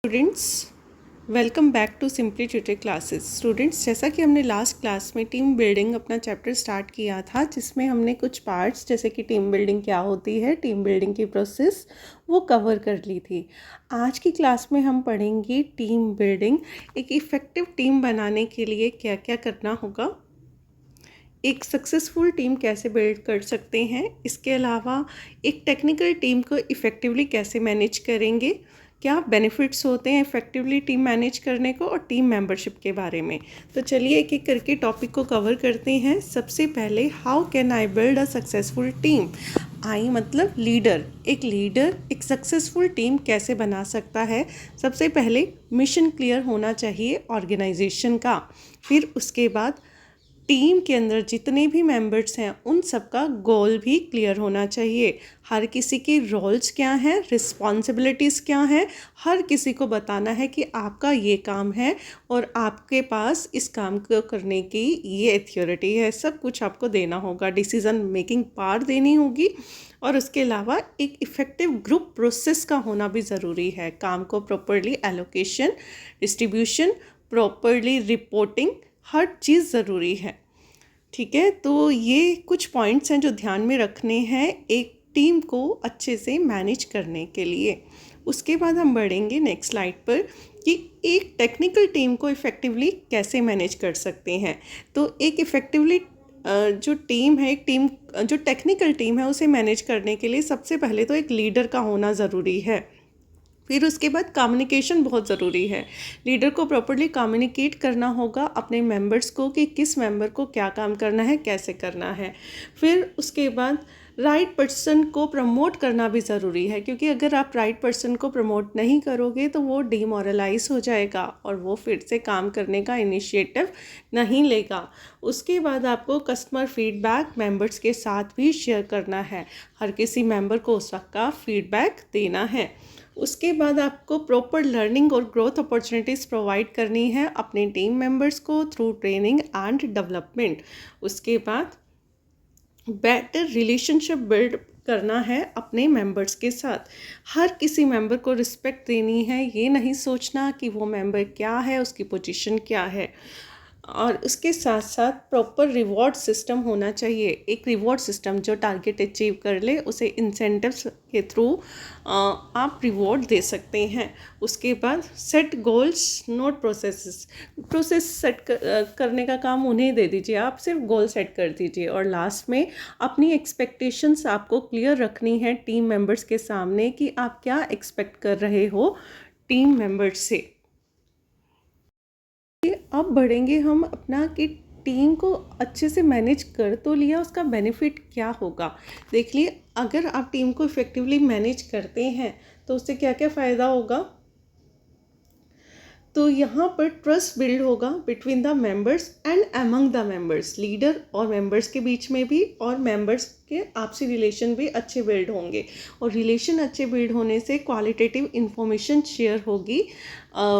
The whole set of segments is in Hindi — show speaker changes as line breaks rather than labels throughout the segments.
Students, welcome back to simply tutor classes. Students, जैसा कि हमने लास्ट क्लास में टीम बिल्डिंग अपना चैप्टर स्टार्ट किया था, जिसमें हमने कुछ पार्ट्स जैसे कि टीम बिल्डिंग क्या होती है, टीम बिल्डिंग की प्रोसेस वो कवर कर ली थी। आज की क्लास में हम पढ़ेंगे टीम बिल्डिंग। एक इफ़ेक्टिव टीम बनाने के लिए क्या क्या करना होगा, एक सक्सेसफुल टीम कैसे बिल्ड कर सकते हैं, इसके अलावा एक टेक्निकल टीम को इफ़ेक्टिवली कैसे मैनेज करेंगे, क्या बेनिफिट्स होते हैं इफ़ेक्टिवली टीम मैनेज करने को, और टीम मेंबरशिप के बारे में। तो चलिए एक एक करके टॉपिक को कवर करते हैं। सबसे पहले, how can I build a successful team. I मतलब लीडर। एक लीडर एक सक्सेसफुल टीम कैसे बना सकता है। सबसे पहले मिशन क्लियर होना चाहिए ऑर्गेनाइजेशन का। फिर उसके बाद टीम के अंदर जितने भी मेंबर्स हैं उन सबका गोल भी क्लियर होना चाहिए। हर किसी के रोल्स क्या हैं, रिस्पॉन्सिबिलिटीज़ क्या हैं, हर किसी को बताना है कि आपका ये काम है और आपके पास इस काम को करने की ये अथॉरिटी है। सब कुछ आपको देना होगा, डिसीज़न मेकिंग पावर देनी होगी। और उसके अलावा एक इफ़ेक्टिव ग्रुप प्रोसेस का होना भी ज़रूरी है। काम को properly allocation, distribution, properly reporting, हर चीज़ ज़रूरी है। ठीक है, तो ये कुछ पॉइंट्स हैं जो ध्यान में रखने हैं एक टीम को अच्छे से मैनेज करने के लिए। उसके बाद हम बढ़ेंगे नेक्स्ट स्लाइड पर कि एक टेक्निकल टीम को इफ़ेक्टिवली कैसे मैनेज कर सकते हैं। तो एक इफ़ेक्टिवली जो टीम है, एक टीम जो टेक्निकल टीम है उसे मैनेज करने के लिए सबसे पहले तो एक लीडर का होना ज़रूरी है। फिर उसके बाद कम्युनिकेशन बहुत ज़रूरी है। लीडर को प्रॉपर्ली कम्युनिकेट करना होगा अपने मेंबर्स को कि किस मेंबर को क्या काम करना है, कैसे करना है। फिर उसके बाद राइट पर्सन को प्रमोट करना भी ज़रूरी है, क्योंकि अगर आप राइट पर्सन को प्रमोट नहीं करोगे तो वो डिमोरलाइज हो जाएगा और वो फिर से काम करने का इनिशिएटिव नहीं लेगा। उसके बाद आपको कस्टमर फीडबैक मेंबर्स के साथ भी शेयर करना है। हर किसी मेंबर को उसका फीडबैक देना है। उसके बाद आपको प्रॉपर लर्निंग और ग्रोथ अपॉर्चुनिटीज़ प्रोवाइड करनी है अपने टीम मेंबर्स को थ्रू ट्रेनिंग एंड डेवलपमेंट। उसके बाद बेटर रिलेशनशिप बिल्ड करना है अपने मेंबर्स के साथ। हर किसी मेंबर को रिस्पेक्ट देनी है, ये नहीं सोचना कि वो मेंबर क्या है, उसकी पोजीशन क्या है। और उसके साथ साथ प्रॉपर रिवॉर्ड सिस्टम होना चाहिए। एक रिवॉर्ड सिस्टम जो टारगेट अचीव कर ले उसे इंसेंटिव्स के थ्रू आप रिवॉर्ड दे सकते हैं। उसके बाद set goals note process set करने का काम उन्हें दे दीजिए, आप सिर्फ गोल सेट कर दीजिए। और लास्ट में अपनी एक्सपेक्टेशंस आपको क्लियर रखनी है टीम मेंबर्स के सामने कि आप क्या एक्सपेक्ट कर रहे हो टीम मेंबर्स से। अब बढ़ेंगे हम अपना कि टीम को अच्छे से मैनेज कर तो लिया, उसका बेनिफिट क्या होगा। देख लिए, अगर आप टीम को इफ़ेक्टिवली मैनेज करते हैं तो उससे क्या क्या फ़ायदा होगा। तो यहाँ पर ट्रस्ट बिल्ड होगा between the members and among the members. Leader और मेंबर्स के बीच में भी और मेंबर्स के आपसी रिलेशन भी अच्छे बिल्ड होंगे। और रिलेशन अच्छे बिल्ड होने से क्वालिटेटिव इंफॉर्मेशन शेयर होगी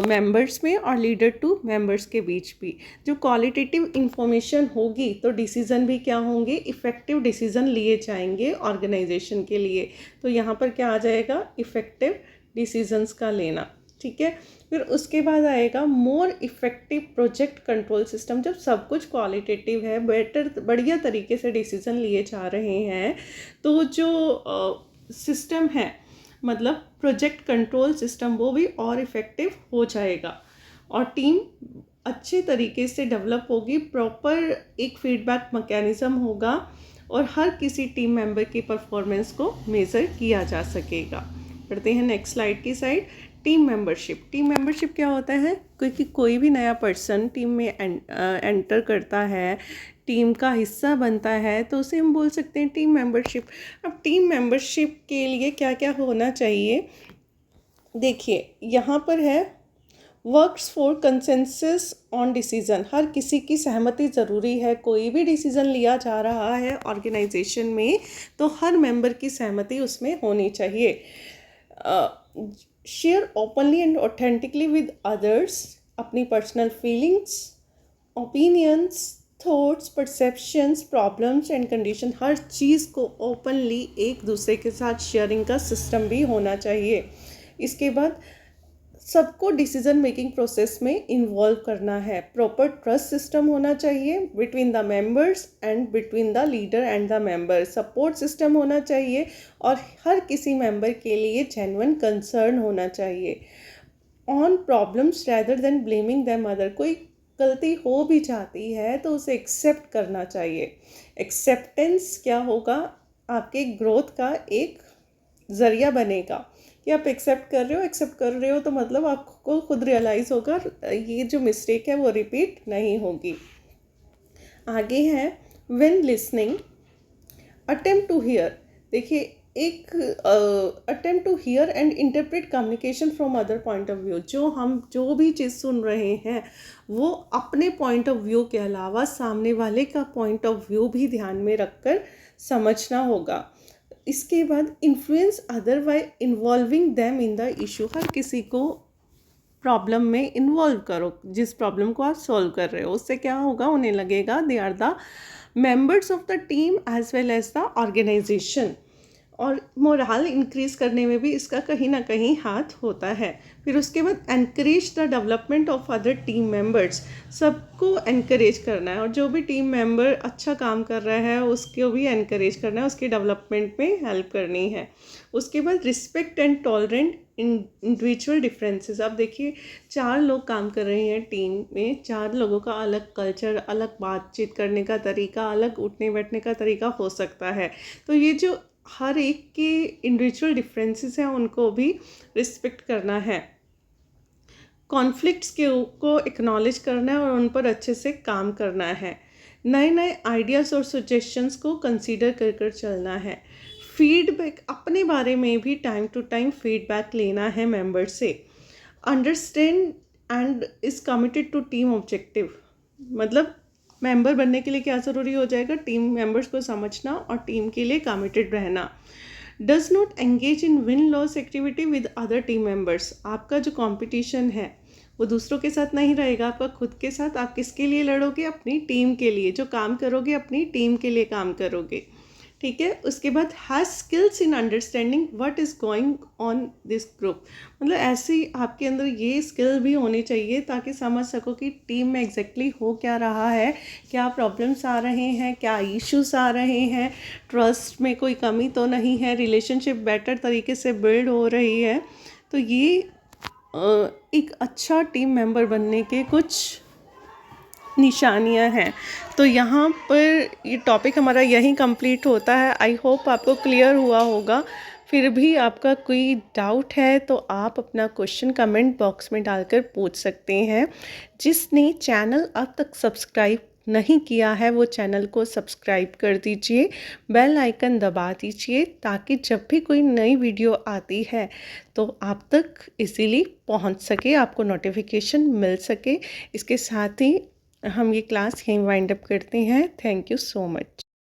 मेंबर्स में और लीडर टू मेंबर्स के बीच भी। जो क्वालिटेटिव इंफॉर्मेशन होगी तो डिसीज़न भी क्या होंगे, इफ़ेक्टिव डिसीज़न लिए जाएंगे ऑर्गेनाइजेशन के लिए। तो यहाँ पर क्या आ जाएगा, इफ़ेक्टिव डिसीजंस का लेना। ठीक है, फिर उसके बाद आएगा मोर इफ़ेक्टिव प्रोजेक्ट कंट्रोल सिस्टम। जब सब कुछ क्वालिटेटिव है, बेटर बढ़िया तरीके से डिसीज़न लिए जा रहे हैं, तो जो सिस्टम है मतलब प्रोजेक्ट कंट्रोल सिस्टम वो भी और इफ़ेक्टिव हो जाएगा और टीम अच्छे तरीके से डेवलप होगी। प्रॉपर एक फीडबैक मैकेनिज़्म होगा और हर किसी टीम मेंबर की परफॉर्मेंस को मेज़र किया जा सकेगा। पढ़ते हैं नेक्स्ट स्लाइड की साइड। टीम मेंबरशिप क्या होता है, क्योंकि कोई भी नया पर्सन टीम में एंटर करता है, टीम का हिस्सा बनता है, तो उसे हम बोल सकते हैं टीम मेंबरशिप। अब टीम मेंबरशिप के लिए क्या क्या होना चाहिए, देखिए यहाँ पर है works for consensus on decision. हर किसी की सहमति ज़रूरी है। कोई भी डिसीज़न लिया जा रहा है ऑर्गेनाइजेशन में तो हर मेंबर की सहमति उसमें होनी चाहिए। Share openly and authentically with others अपनी personal feelings, opinions, thoughts, perceptions, problems and condition, हर चीज़ को ओपनली एक दूसरे के साथ शेयरिंग का सिस्टम भी होना चाहिए। इसके बाद सबको डिसीजन मेकिंग प्रोसेस में इन्वॉल्व करना है। प्रॉपर ट्रस्ट सिस्टम होना चाहिए between the members and between the leader and the member. Support system होना चाहिए और हर किसी मेंबर के लिए जेन्युइन कंसर्न होना चाहिए। On problems rather than blaming them other. कोई गलती हो भी जाती है तो उसे एक्सेप्ट करना चाहिए। एक्सेप्टेंस क्या होगा, आपके ग्रोथ का एक ज़रिया बनेगा कि आप एक्सेप्ट कर रहे हो तो मतलब आपको खुद रियलाइज़ होगा ये जो मिस्टेक है वो रिपीट नहीं होगी। आगे है when listening attempt to hear. देखिए एक attempt to hear and interpret communication from other point of view. हम जो भी चीज़ सुन रहे हैं वो अपने पॉइंट ऑफ व्यू के अलावा सामने वाले का पॉइंट ऑफ व्यू भी ध्यान में रखकर समझना होगा। इसके बाद influence other by involving them in the issue. हर किसी को प्रॉब्लम में इन्वॉल्व करो, जिस प्रॉब्लम को आप सॉल्व कर रहे हो। उससे क्या होगा, उन्हें लगेगा they are the members of the team as well as the organisation. और मोरल इंक्रीज करने में भी इसका कहीं ना कहीं हाथ होता है। फिर उसके बाद encourage the development of other team members. सबको एनकरेज करना है और जो भी टीम मेंबर अच्छा काम कर रहा है उसको भी एनकरेज करना है, उसके डेवलपमेंट में हेल्प करनी है। उसके बाद respect and tolerant individual differences. अब देखिए 4 लोग काम कर रहे हैं टीम में, 4 लोगों का अलग कल्चर, अलग बातचीत करने का तरीका, अलग उठने बैठने का तरीका हो सकता है। तो ये जो हर एक के इंडिविजुअल डिफरेंसेस हैं उनको भी रिस्पेक्ट करना है। कॉन्फ्लिक्ट्स को एक्नॉलेज करना है और उन पर अच्छे से काम करना है। नए नए आइडियाज़ और सजेशंस को कंसीडर कर कर चलना है। फीडबैक, अपने बारे में भी टाइम टू टाइम फीडबैक लेना है मेंबर से। Understand and is committed to team objective. मतलब मेंबर बनने के लिए क्या ज़रूरी हो जाएगा, टीम मेंबर्स को समझना और टीम के लिए कमिटेड रहना। Does not engage in win loss activity with other team members. आपका जो कंपटीशन है वो दूसरों के साथ नहीं रहेगा, आपका खुद के साथ। आप किसके लिए लड़ोगे, अपनी टीम के लिए। जो काम करोगे अपनी टीम के लिए काम करोगे, ठीक है। उसके बाद has skills in understanding what is going on this group. मतलब ऐसी आपके अंदर ये स्किल भी होनी चाहिए ताकि समझ सको कि टीम में एग्जैक्टली हो क्या रहा है, क्या प्रॉब्लम्स आ रहे हैं, क्या इश्यूज आ रहे हैं, ट्रस्ट में कोई कमी तो नहीं है, रिलेशनशिप बेटर तरीके से बिल्ड हो रही है। तो ये एक अच्छा टीम मेंबर बनने के कुछ निशानियां हैं। तो यहाँ पर ये टॉपिक हमारा यहीं कंप्लीट होता है। आई होप आपको क्लियर हुआ होगा। फिर भी आपका कोई डाउट है तो आप अपना क्वेश्चन कमेंट बॉक्स में डालकर पूछ सकते हैं। जिसने चैनल अब तक सब्सक्राइब नहीं किया है वो चैनल को सब्सक्राइब कर दीजिए, बेल आइकन दबा दीजिए ताकि जब भी कोई नई वीडियो आती है तो आप तक इजीली पहुंच सके, आपको नोटिफिकेशन मिल सके। इसके साथ ही हम ये क्लास यहीं वाइंड अप करते हैं। Thank you so much.